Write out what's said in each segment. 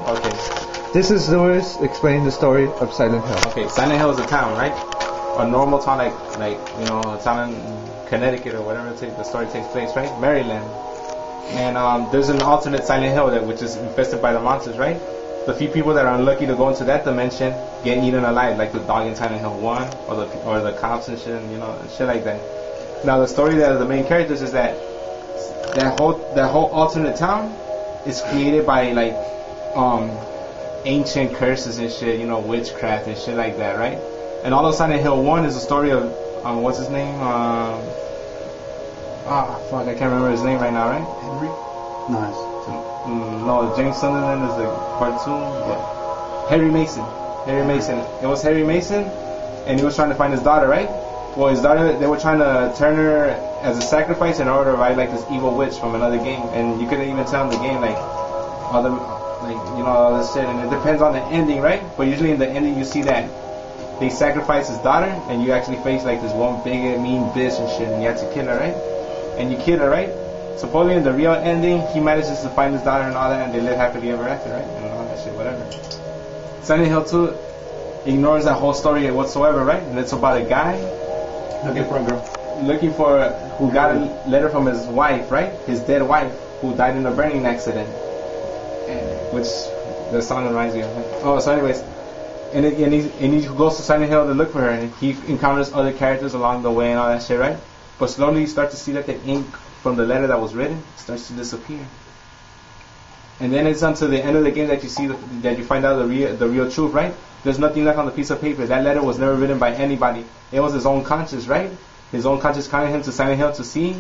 Okay. This is Lewis explaining the story of Silent Hill. Okay, Silent Hill is a town, right? A normal town, like you know, a town in Connecticut or whatever the story takes place, right? Maryland. And there's an alternate Silent Hill which is infested by the monsters, right? The few people that are unlucky to go into that dimension get eaten alive, like the dog in Silent Hill 1, or the cops and shit, you know, and shit like that. Now the story that the main characters is that whole alternate town is created by like ancient curses and shit, you know, witchcraft and shit like that, right? And although Silent Hill 1 is a story of what's his name? Fuck, I can't remember his name right now, right? Henry? Nice. No, James Sunderland is the cartoon. But Harry Mason. Harry Mason. It was Harry Mason, and he was trying to find his daughter, right? Well, his daughter, they were trying to turn her as a sacrifice in order to ride like this evil witch from another game, and you couldn't even tell in the game like all the you know, all this shit, and it depends on the ending, right? But usually in the ending you see that they sacrifice his daughter, and you actually face like this one big mean bitch and shit, and you have to kill her, right? And you kill her, right? Supposedly in the real ending, he manages to find his daughter and all that, and they live happily ever after, right? And all that shit, whatever. Silent Hill 2 ignores that whole story whatsoever, right? And it's about a guy Looking for a girl. looking for who got a letter from his wife, right? His dead wife, who died in a burning accident, which the song reminds me of. Right? Oh, so anyways, and he goes to Silent Hill to look for her, and he encounters other characters along the way and all that shit, right? But slowly you start to see that the ink from the letter that was written starts to disappear, and then it's until the end of the game that you see that you find out the real truth, right? There's nothing left on the piece of paper. That letter was never written by anybody. It was his own conscience, right? His own conscience calling him to Silent Hill to see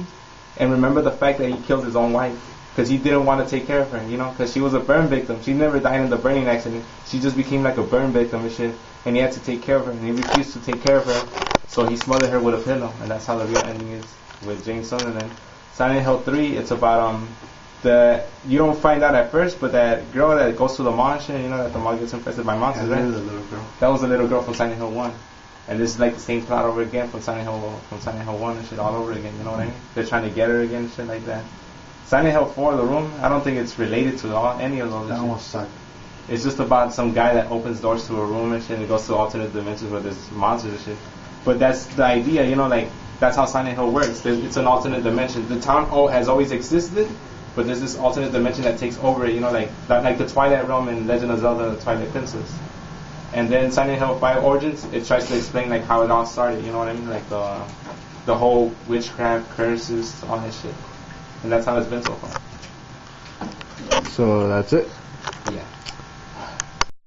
and remember the fact that he killed his own wife because he didn't want to take care of her, you know, because she was a burn victim. She never died in the burning accident. She just became like a burn victim and shit, and he had to take care of her, and he refused to take care of her, so he smothered her with a pillow, and that's how the real ending is with James Sunderland. Silent Hill 3, it's about you don't find out at first, but that girl that goes to the mall and shit, you know, that the mall gets infested by monsters, right? The little girl. That was the little girl from Silent Hill 1. And this is like the same plot over again from Silent Hill 1 and shit all over again, you know what I mean? They're trying to get her again and shit like that. Silent Hill 4, The Room, I don't think it's related to any of those. That one sucked. It's just about some guy that opens doors to a room and shit and goes to alternate dimensions where there's monsters and shit. But that's the idea, you know, like, that's how Silent Hill works. It's an alternate dimension. The town has always existed, but there's this alternate dimension that takes over it, you know, like the Twilight Realm in Legend of Zelda: The Twilight Princess. And then Silent Hill 5 Origins, it tries to explain like how it all started, you know what I mean? Like the whole witchcraft, curses, all that shit. And that's how it's been so far. So that's it? Yeah.